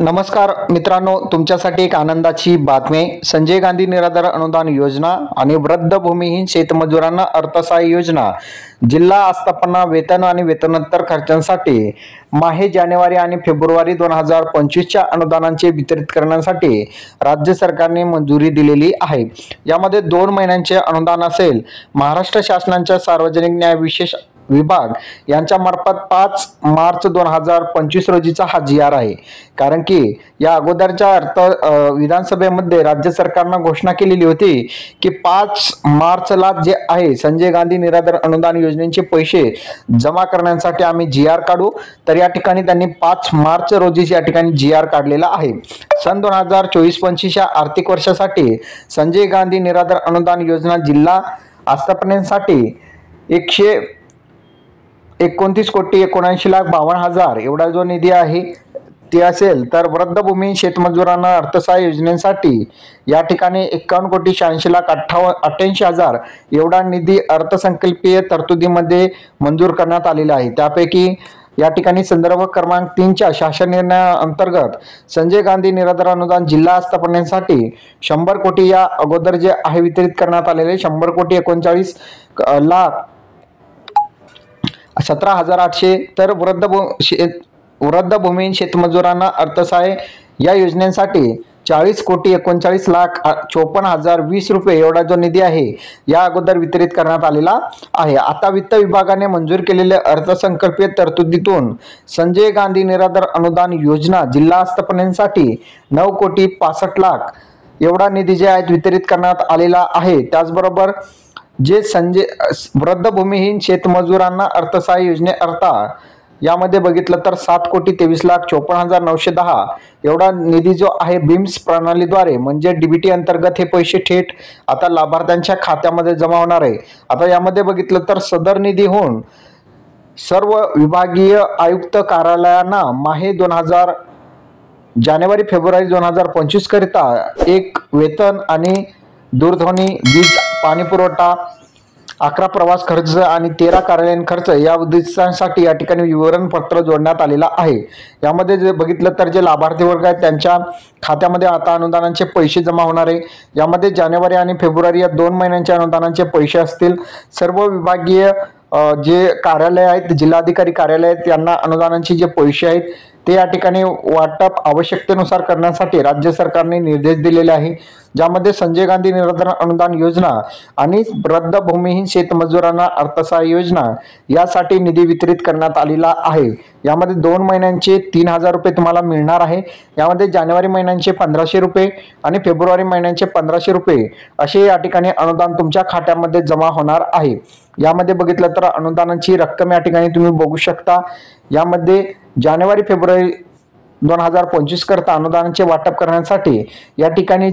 नमस्कार मित्रांनो, तुमच्यासाठी एक आनंदाची बातमी। संजय गांधी निराधार अनुदान योजना आणि वृद्ध भूमिहीन शेतमजुरांना अर्थसहाय्य योजना जिल्हा आस्थापना वेतन आणि वेतनोत्तर खर्चांसाठी माहे जानेवारी आणि फेब्रुवारी 2025च्या अनुदानांचे वितरित करण्यासाठी राज्य सरकारने मंजुरी दिलेली आहे। यामध्ये 2 महिन्यांचे अनुदान असेल। महाराष्ट्र शासनाच्या सार्वजनिक न्याय विशेष विभाग यांच्या मार्फत 5 मार्च 2025 रोजीचा हा GR आहे। कारण की या अगोदरच्या विधानसभेमध्ये राज्य सरकारने घोषणा केलेली होती की 5 मार्चला जे आहे संजय गांधी निराधार अनुदान योजनेचे पैसे जमा करण्यासाठी आम्ही GR काढू। तर या ठिकाणी त्यांनी 5 मार्च रोजी या ठिकाणी GR काढलेला आहे। सन 2024-25 या आर्थिक वर्षासाठी संजय गांधी निराधार अनुदान योजना जिल्हा आस्थापनेसाठी 129,79,52,000 एवढा जो निधी आहे ते असेल। तर वृद्ध भूमी शेतमजुरांना अर्थसहाय्य योजनेसाठी या ठिकाणी 51,86,88,000 एवढा निधी अर्थसंकल्पीय तरतुदीमध्ये मंजूर करण्यात आलेला आहे। त्यापैकी या ठिकाणी संदर्भ क्रमांक 3च्या शासन निर्णयाअंतर्गत संजय गांधी निराधार अनुदान जिल्हा आस्थापनेसाठी 100 कोटी या अगोदर जे आहे वितरित करण्यात आलेले 100,39,17,800 तर वृद्ध भूमिहीन शेतमजुरांना अर्थसहाय्य या योजनेसाठी 40,39,54,020 रुपये एवढा जो निधी आहे या अगोदर वितरित करण्यात आलेला आहे। आता वित्त विभागाने मंजूर केलेल्या अर्थसंकल्पीय तरतुदीतून संजय गांधी निराधार अनुदान योजना जिल्हा आस्थापनेसाठी 9,65,00,000 एवढा निधी जे आहे वितरित करण्यात आलेला आहे। त्याचबरोबर जे वृद्ध भूमिहीन शेतमजुरांना अर्थसहाय्य योजनेअर्था यामध्ये बघितलं तर 7,23,54,910 एवढा निधी जो आहे BIMS प्रणालीद्वारे म्हणजे DBT अंतर्गत हे पैसे थेट आता लाभार्थ्यांच्या खात्यामध्ये जमा होणार आहे। आता यामध्ये बघितलं तर सदर निधी होऊन सर्व विभागीय आयुक्त कार्यालयांना माहे जानेवारी फेब्रुवारी 2025 करिता एक वेतन आणि दूरध्वनी वीज पाणी पुरवठा 11 प्रवास खर्च आणि 13 कार्यालयीन खर्च या उद्देशांसाठी या ठिकाणी विवरणपत्र जोडण्यात आलेला आहे। यामध्ये जे बघितलं तर जे लाभार्थी वर्ग आहेत त्यांच्या खात्यामध्ये आता अनुदानाचे पैसे जमा होणार आहे। यामध्ये जानेवारी आणि फेब्रुवारी या 2 महिन्यांच्या अनुदानाचे पैसे असतील। सर्व विभागीय जे कार्यालय आहेत जिल्हाधिकारी कार्यालय आहेत त्यांना अनुदानाचे जे पैसे आहेत ते या ठिकाणी वाटप आवश्यकतेनुसार करण्यासाठी राज्य सरकारने निर्देश दिलेले आहे। ज्यामध्ये संजय गांधी निराधार अनुदान योजना आणि वृद्ध भूमिहीन शेतमजुरांना अर्थसहाय्य योजना यासाठी निधी वितरित करण्यात आलेला आहे। यामध्ये 2 महिन्यांचे 3,000 रुपये तुम्हाला मिळणार आहे। यामध्ये जानेवारी महिन्यांचे 1,500 रुपये आणि फेब्रुवारी महिन्यांचे 1,500 रुपये असे या ठिकाणी अनुदान तुमच्या खात्यामध्ये जमा होणार आहे। यामध्ये बघितलं तर अनुदानाची रक्कम या ठिकाणी तुम्ही बघू शकता। यामध्ये जानेवारी फेब्रुवारी 2025 करता अनुदानाचे वाटप करण्यासाठी या ठिकाणी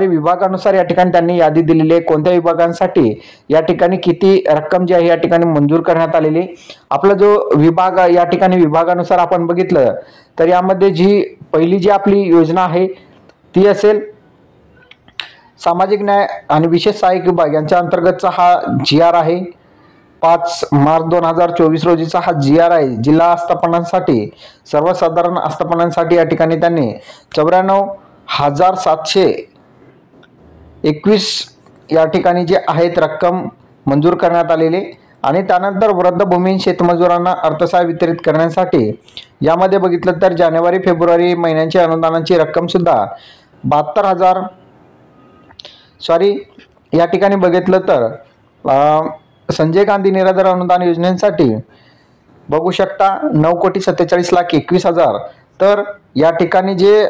विभागानुसार या ठिकाणी त्यांनी यादी दिलेली आहे। कोणत्या विभागांसाठी या ठिकाणी किती रक्कम जी आहे या ठिकाणी मंजूर करण्यात आलेली। आपला जो विभाग या ठिकाणी विभागानुसार आपण बघितलं तर यामध्ये जी पहिली जी आपली योजना आहे ती असेल सामाजिक न्याय आणि विशेष सहाय्यक विभाग यांच्या अंतर्गतचा हा GR आहे। 5 मार्च 2024 रोजीचा हा GR आहे। जिल्हा आस्थापनांसाठी सर्वसाधारण आस्थापनांसाठी या ठिकाणी त्यांनी 94,721 या ठिकाणी जे आहेत रक्कम मंजूर करण्यात आलेले आणि त्यानंतर वृद्ध भूमिहीन शेतमजुरांना अर्थसहाय्य वितरित करण्यासाठी यामध्ये बघितलं तर जानेवारी फेब्रुवारी महिन्यांची अनुदानाची रक्कम सुद्धा 72,000 या ठिकाणी बघितलं तर संजय गांधी निराधार अनुदान योजनेसाठी बघू शकता 9,47,21,000 तर या ठिकाणी जे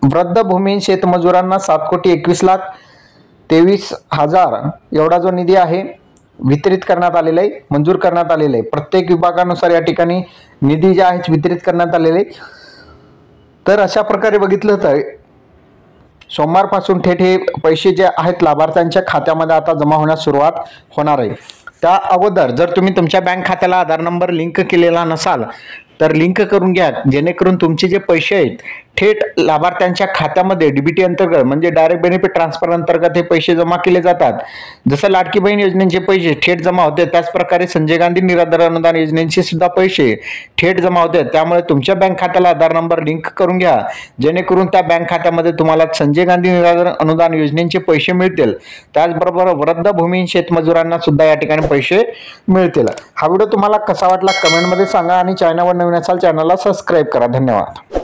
वृद्ध भूमिहीन शेतमजुरांना 7,21,23,000 एवढा जो निधी आहे वितरित करण्यात आलेला आहे मंजूर करण्यात आलेला आहे। प्रत्येक विभागानुसार या ठिकाणी निधी जे आहेत वितरित करण्यात आलेले। तर अशा प्रकारे बघितलं तर सोमवारपासून थेट हे पैसे जे आहेत लाभार्थ्यांच्या खात्यामध्ये आता जमा होण्यास सुरुवात होणार आहे। त्या अगोदर जर तुम्ही तुमच्या बँक खात्याला आधार नंबर लिंक केलेला नसाल तर लिंक करून घ्या जेणेकरून तुमचे जे पैसे आहेत थेट लाभार्थ्यांच्या खात्यामध्ये डीबीटी अंतर्गत म्हणजे डायरेक्ट बेनिफिट ट्रान्सफर अंतर्गत हे पैसे जमा केले जातात. जसं लाडकी बहीण योजनेचे पैसे थेट जमा होते, त्याच प्रकारे संजय गांधी निराधार अनुदान योजनेचे सुद्धा पैसे थेट जमा होते. त्यामुळे तुमच्या बँक खात्याला आधार नंबर लिंक करून घ्या, जेणेकरून त्या बँक खात्यामध्ये तुम्हाला संजय गांधी निराधार अनुदान योजनेचे पैसे मिळतील. त्याचबरोबर वृद्ध भूमिहीन शेतमजुरांना सुद्धा या ठिकाणी पैसे मिळतील. हा व्हिडिओ तुम्हाला कसा वाटला कमेंटमध्ये सांगा आणि चॅनलवर नवीन असाल चॅनलला सबस्क्राईब करा. धन्यवाद.